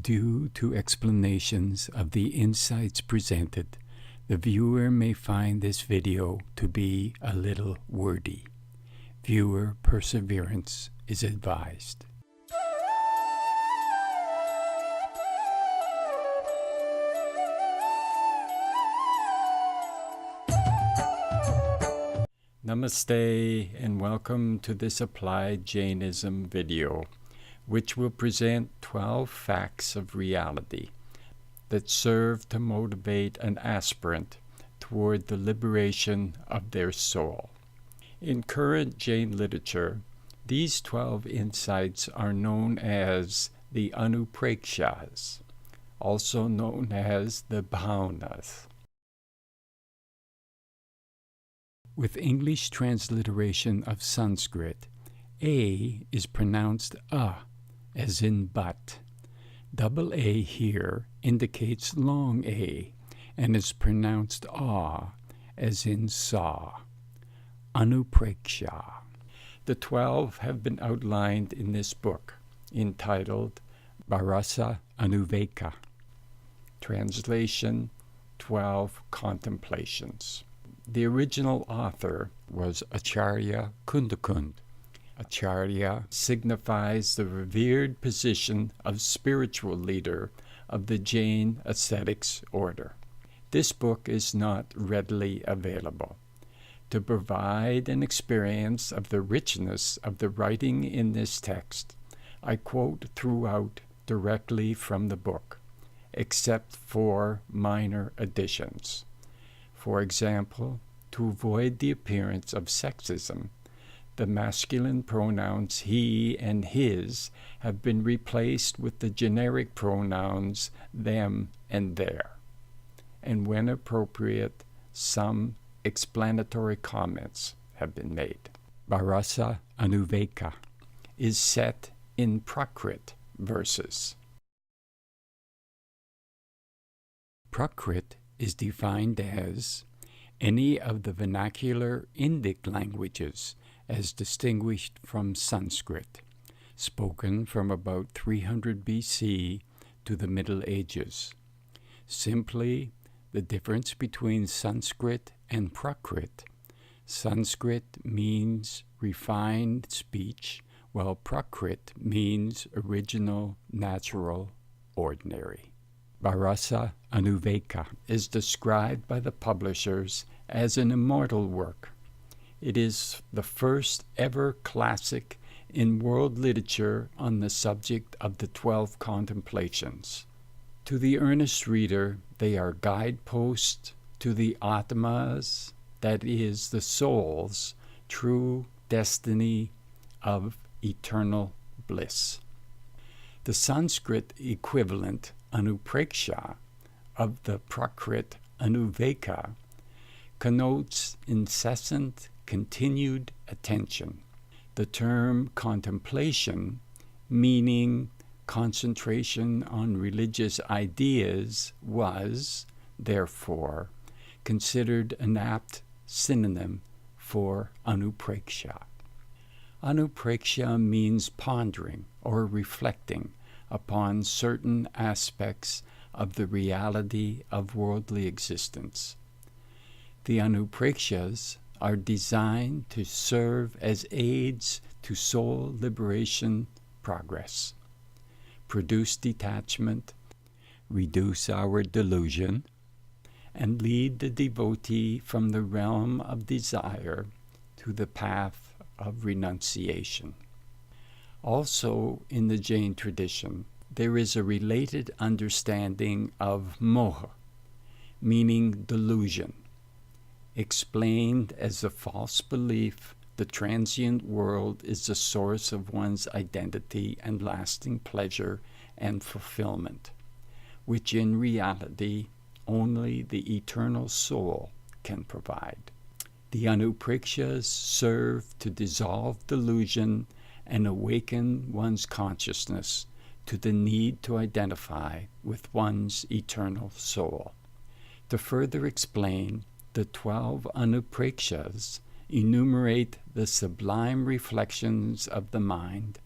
Due to explanations of the insights presented, the viewer may find this video to be a little wordy. Viewer perseverance is advised. Namaste and welcome to this Applied Jainism video, which will present 12 facts of reality that serve to motivate an aspirant toward the liberation of their soul. In current Jain literature, these 12 insights are known as the Anuprekshaas, also known as the Bhavanas. With English transliteration of Sanskrit, A is pronounced A, as in but. Double A here indicates long A, and is pronounced A, as in saw. Anupreksha. The 12 have been outlined in this book, entitled Bharasa Anuveka. Translation, 12 Contemplations. The original author was Acharya Kundakund. Acharya signifies the revered position of spiritual leader of the Jain ascetics order. This book is not readily available. To provide an experience of the richness of the writing in this text, I quote throughout directly from the book, except for minor additions. For example, to avoid the appearance of sexism, the masculine pronouns he and his have been replaced with the generic pronouns them and their, and when appropriate, some explanatory comments have been made. Bharasa Anuveka is set in Prakrit verses. Prakrit is defined as any of the vernacular Indic languages as distinguished from Sanskrit, spoken from about 300 BC to the Middle Ages. Simply, the difference between Sanskrit and Prakrit. Sanskrit means refined speech, while Prakrit means original, natural, ordinary. Bharasa Anuveka is described by the publishers as an immortal work. It is the first ever classic in world literature on the subject of the 12 Contemplations. To the earnest reader, they are guideposts to the Atma's, that is, the soul's, true destiny of eternal bliss. The Sanskrit equivalent Anupreksha of the Prakrit Anuveka connotes incessant, continued attention. The term contemplation, meaning concentration on religious ideas, was, therefore, considered an apt synonym for Anupreksha. Anupreksha means pondering or reflecting upon certain aspects of the reality of worldly existence. The Anuprekshas are designed to serve as aids to soul liberation progress, produce detachment, reduce our delusion, and lead the devotee from the realm of desire to the path of renunciation. Also, in the Jain tradition, there is a related understanding of moha, meaning delusion, explained as a false belief the transient world is the source of one's identity and lasting pleasure and fulfillment, which in reality only the eternal soul can provide. The Anuprekshas serve to dissolve delusion and awaken one's consciousness to the need to identify with one's eternal soul. To further explain, the 12 Anuprekshas enumerate the sublime reflections of the mind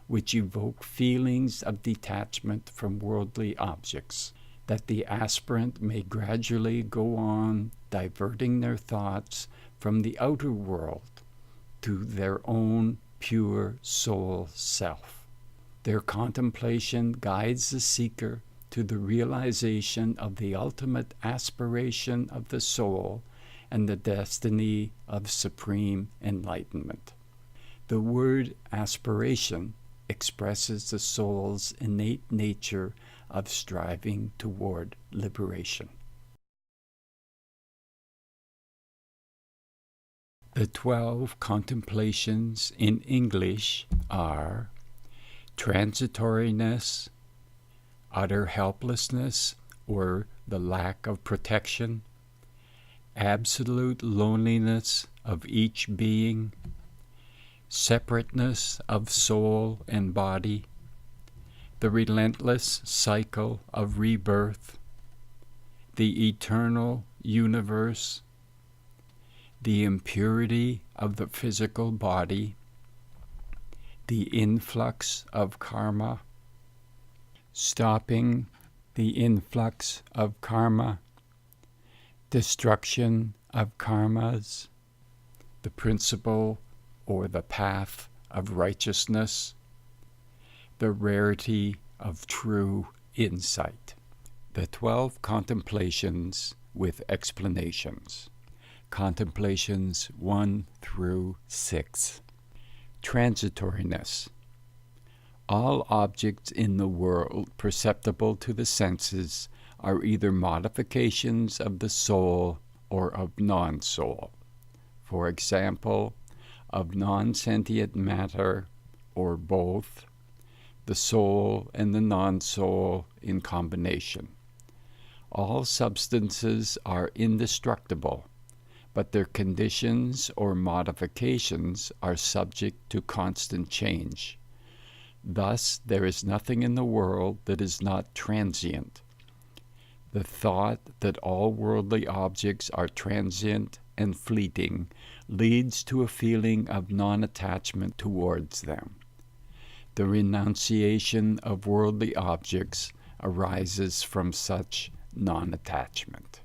which evoke feelings of detachment from worldly objects, that the aspirant may gradually go on diverting their thoughts from the outer world to their own pure soul self. Their contemplation guides the seeker to the realization of the ultimate aspiration of the soul and the destiny of supreme enlightenment. The word aspiration expresses the soul's innate nature of striving toward liberation. The 12 contemplations in English are transitoriness, utter helplessness or the lack of protection, absolute loneliness of each being, separateness of soul and body, the relentless cycle of rebirth, the eternal universe, the impurity of the physical body, the influx of karma, stopping the influx of karma, destruction of karmas, the principle or the path of righteousness, the rarity of true insight. The 12 contemplations with explanations. Contemplations 1 through 6. Transitoriness. All objects in the world perceptible to the senses are either modifications of the soul or of non-soul. For example, of non-sentient matter, or both, the soul and the non-soul in combination. All substances are indestructible, but their conditions or modifications are subject to constant change. Thus, there is nothing in the world that is not transient. The thought that all worldly objects are transient and fleeting leads to a feeling of non-attachment towards them. The renunciation of worldly objects arises from such non-attachment.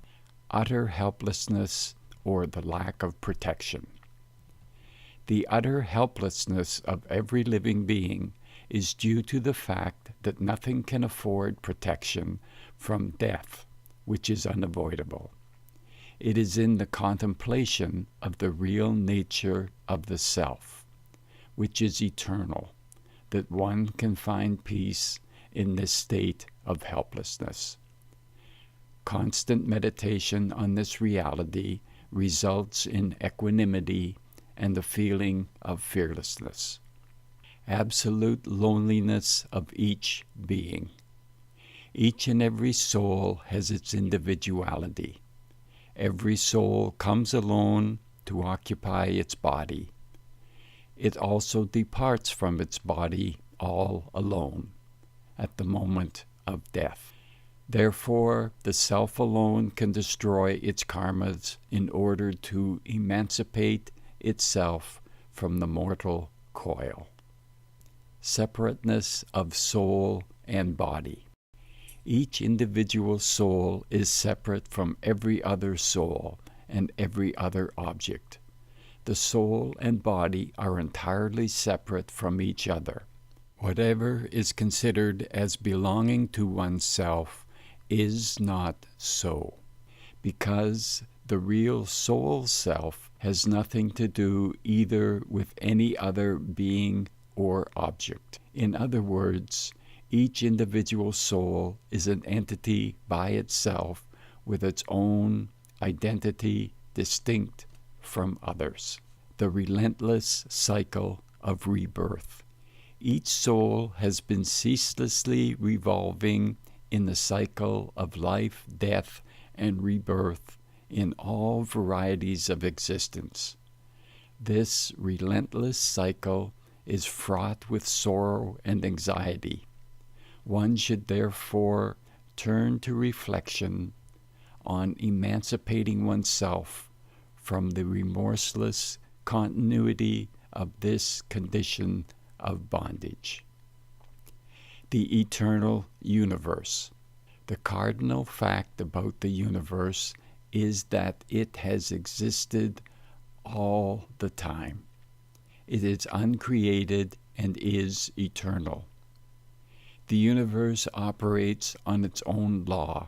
Utter helplessness or the lack of protection. The utter helplessness of every living being is due to the fact that nothing can afford protection from death, which is unavoidable. It is in the contemplation of the real nature of the self, which is eternal, that one can find peace in this state of helplessness. Constant meditation on this reality results in equanimity and the feeling of fearlessness. Absolute loneliness of each being. Each and every soul has its individuality. Every soul comes alone to occupy its body. It also departs from its body all alone at the moment of death. Therefore, the self alone can destroy its karmas in order to emancipate itself from the mortal coil. Separateness of soul and body. Each individual soul is separate from every other soul and every other object. The soul and body are entirely separate from each other. Whatever is considered as belonging to oneself is not so, because the real soul self has nothing to do either with any other being or object. In other words, each individual soul is an entity by itself with its own identity distinct from others. The relentless cycle of rebirth. Each soul has been ceaselessly revolving in the cycle of life, death, and rebirth in all varieties of existence. This relentless cycle is fraught with sorrow and anxiety. One should therefore turn to reflection on emancipating oneself from the remorseless continuity of this condition of bondage. the eternal universe. The cardinal fact about the universe is that it has existed all the time. It is uncreated and is eternal. The universe operates on its own law.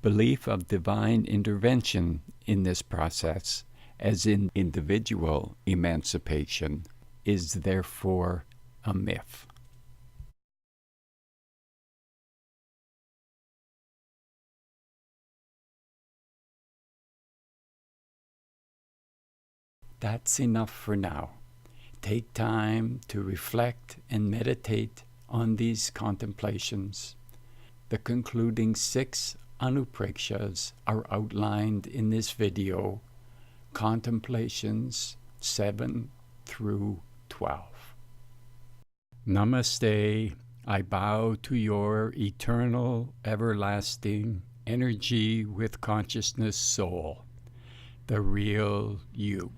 Belief of divine intervention in this process, as in individual emancipation, is therefore a myth. That's enough for now. Take time to reflect and meditate on these contemplations. The concluding 6 Anuprekshaas are outlined in this video, Contemplations 7 through 12. Namaste. I bow to your eternal, everlasting energy with consciousness soul, the real you.